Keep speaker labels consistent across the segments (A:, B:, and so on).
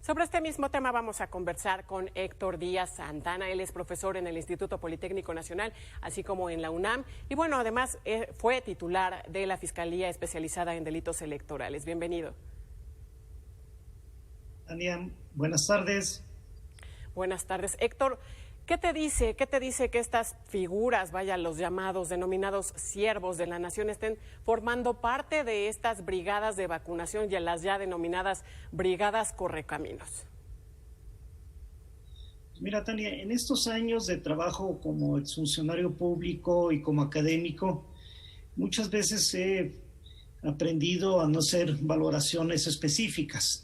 A: Sobre este mismo tema vamos a conversar con Héctor Díaz Santana. Él es profesor en el Instituto Politécnico Nacional, así como en la UNAM. Y bueno, además fue titular de la Fiscalía Especializada en Delitos Electorales. Bienvenido.
B: Tania, buenas tardes.
A: Buenas tardes. Héctor, ¿qué te dice que estas figuras, los llamados, denominados siervos de la nación, estén formando parte de estas brigadas de vacunación y las ya denominadas brigadas Correcaminos?
B: Mira, Tania, en estos años de trabajo como exfuncionario público y como académico, muchas veces he aprendido a no hacer valoraciones específicas.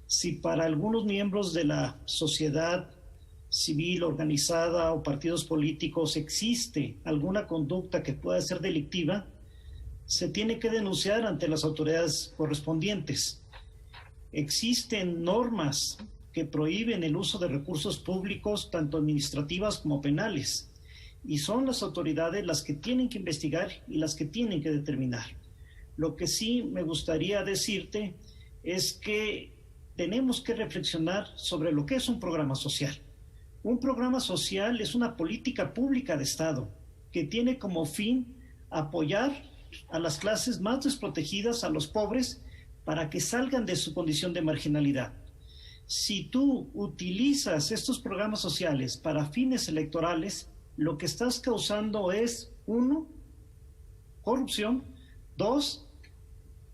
B: Si para algunos miembros de la sociedad civil organizada o partidos políticos existe alguna conducta que pueda ser delictiva, se tiene que denunciar ante las autoridades correspondientes. Existen normas que prohíben el uso de recursos públicos, tanto administrativas como penales, y son las autoridades las que tienen que investigar y las que tienen que determinar. Lo que sí me gustaría decirte es que tenemos que reflexionar sobre lo que es un programa social. Un programa social es una política pública de Estado que tiene como fin apoyar a las clases más desprotegidas, a los pobres, para que salgan de su condición de marginalidad. Si tú utilizas estos programas sociales para fines electorales, lo que estás causando es, 1, corrupción, 2,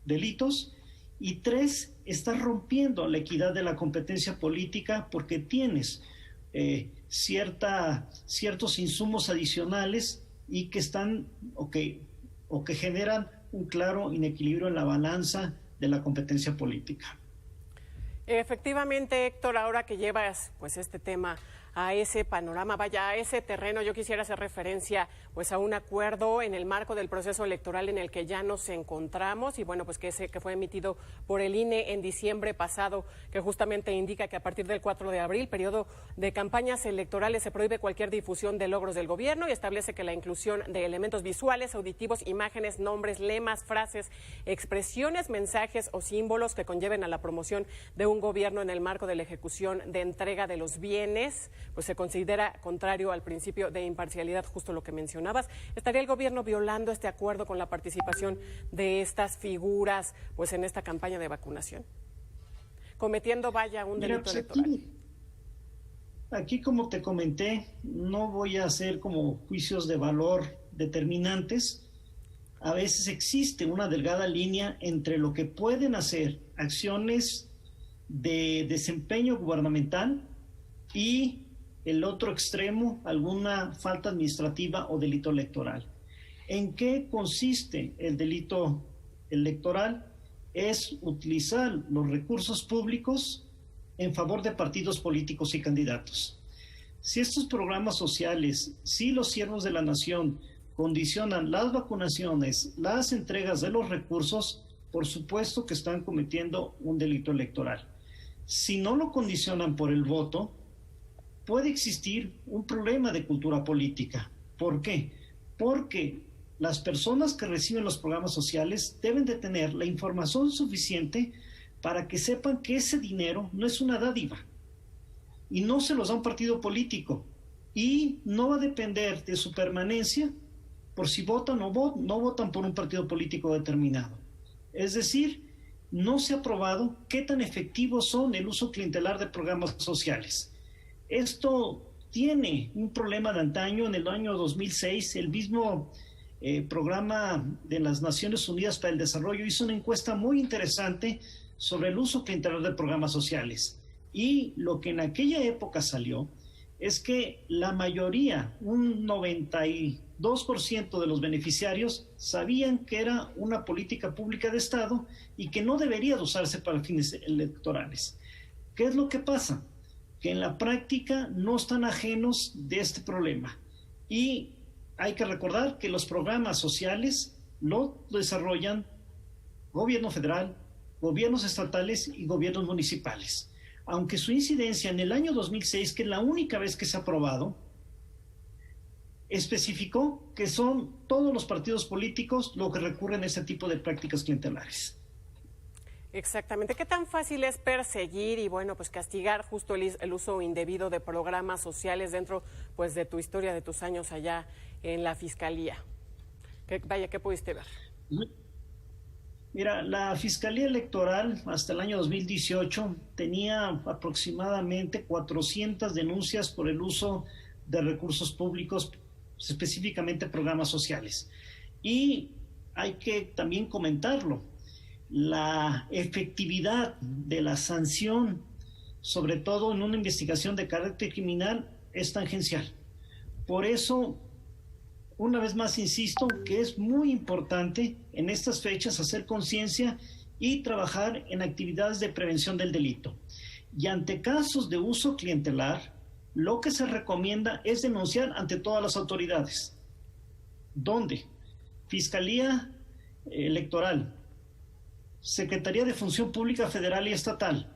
B: delitos, y 3, estás rompiendo la equidad de la competencia política porque tienes ciertos insumos adicionales y que están o que generan un claro inequilibrio en la balanza de la competencia política.
A: Efectivamente, Héctor, ahora que llevas este tema a ese panorama, a ese terreno, yo quisiera hacer referencia a un acuerdo en el marco del proceso electoral en el que ya nos encontramos y que fue emitido por el INE en diciembre pasado, que justamente indica que a partir del 4 de abril, periodo de campañas electorales, se prohíbe cualquier difusión de logros del gobierno y establece que la inclusión de elementos visuales, auditivos, imágenes, nombres, lemas, frases, expresiones, mensajes o símbolos que conlleven a la promoción de un gobierno en el marco de la ejecución de entrega de los bienes, se considera contrario al principio de imparcialidad, justo lo que mencionabas. ¿Estaría el gobierno violando este acuerdo con la participación de estas figuras en esta campaña de vacunación? Cometiendo, un delito electoral.
B: Aquí, como te comenté, no voy a hacer como juicios de valor determinantes. A veces existe una delgada línea entre lo que pueden hacer acciones de desempeño gubernamental y el otro extremo, alguna falta administrativa o delito electoral. ¿En qué consiste el delito electoral? Es utilizar los recursos públicos en favor de partidos políticos y candidatos. Si estos programas sociales, si los siervos de la nación condicionan las vacunaciones, las entregas de los recursos, por supuesto que están cometiendo un delito electoral. Si no lo condicionan por el voto, puede existir un problema de cultura política. ¿Por qué? Porque las personas que reciben los programas sociales deben de tener la información suficiente para que sepan que ese dinero no es una dádiva y no se los da un partido político y no va a depender de su permanencia por si votan o no votan por un partido político determinado. Es decir, no se ha probado qué tan efectivos son el uso clientelar de programas sociales. Esto tiene un problema de antaño. En el año 2006, el mismo programa de las Naciones Unidas para el Desarrollo hizo una encuesta muy interesante sobre el uso clientelar de programas sociales. Y lo que en aquella época salió es que la mayoría, un 92% de los beneficiarios, sabían que era una política pública de Estado y que no debería de usarse para fines electorales. ¿Qué es lo que pasa? Que en la práctica no están ajenos de este problema. Y hay que recordar que los programas sociales lo desarrollan gobierno federal, gobiernos estatales y gobiernos municipales. Aunque su incidencia en el año 2006, que es la única vez que se ha aprobado, especificó que son todos los partidos políticos los que recurren a este tipo de prácticas clientelares.
A: Exactamente. ¿Qué tan fácil es perseguir y, bueno, pues castigar justo el uso indebido de programas sociales dentro, pues, de tu historia, de tus años allá en la Fiscalía? ¿Qué pudiste ver?
B: Mira, la Fiscalía Electoral hasta el año 2018 tenía aproximadamente 400 denuncias por el uso de recursos públicos, específicamente programas sociales. Y hay que también comentarlo, la efectividad de la sanción, sobre todo en una investigación de carácter criminal, es tangencial. Por eso, una vez más insisto que es muy importante en estas fechas hacer conciencia y trabajar en actividades de prevención del delito. Y ante casos de uso clientelar, lo que se recomienda es denunciar ante todas las autoridades. ¿Dónde? Fiscalía Electoral, Secretaría de Función Pública Federal y Estatal.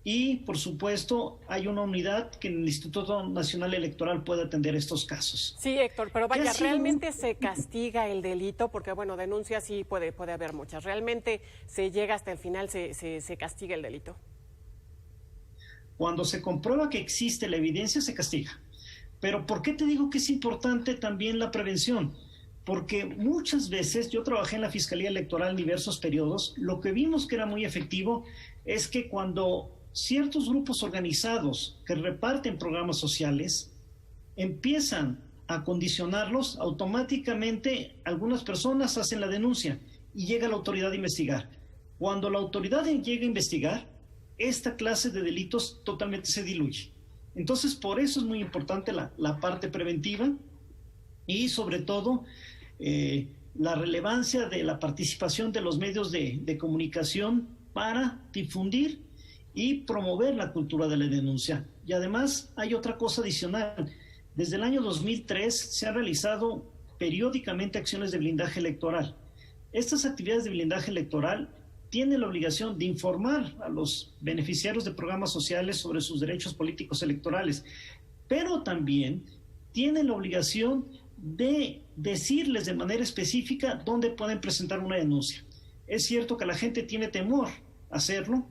B: Y, por supuesto, hay una unidad que en el Instituto Nacional Electoral puede atender estos casos.
A: Sí, Héctor, pero vaya, ¿realmente se castiga el delito? Porque, bueno, denuncias sí puede haber muchas. ¿Realmente se llega hasta el final, se castiga el delito?
B: Cuando se comprueba que existe la evidencia, se castiga. Pero ¿por qué te digo que es importante también la prevención? Porque muchas veces, yo trabajé en la Fiscalía Electoral en diversos periodos, lo que vimos que era muy efectivo es que cuando ciertos grupos organizados que reparten programas sociales empiezan a condicionarlos, automáticamente algunas personas hacen la denuncia y llega la autoridad a investigar. Cuando la autoridad llega a investigar, esta clase de delitos totalmente se diluye. Entonces, por eso es muy importante la parte preventiva y, sobre todo, la relevancia de la participación de los medios de comunicación para difundir y promover la cultura de la denuncia. Y además hay otra cosa adicional. Desde el año 2003 se han realizado periódicamente acciones de blindaje electoral. Estas actividades de blindaje electoral tienen la obligación de informar a los beneficiarios de programas sociales sobre sus derechos políticos electorales, pero también tienen la obligación de decirles de manera específica dónde pueden presentar una denuncia. Es cierto que la gente tiene temor a hacerlo,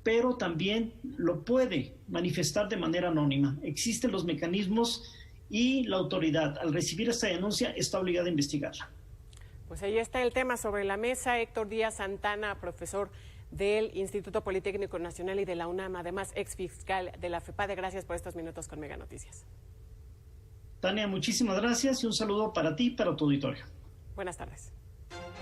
B: pero también lo puede manifestar de manera anónima. Existen los mecanismos y la autoridad, al recibir esta denuncia, está obligada a investigarla.
A: Pues ahí está el tema sobre la mesa. Héctor Díaz Santana, profesor del Instituto Politécnico Nacional y de la UNAM, además ex fiscal de la FEPADE. Gracias por estos minutos con Mega Noticias.
B: Tania, muchísimas gracias y un saludo para ti y para tu auditorio.
A: Buenas tardes.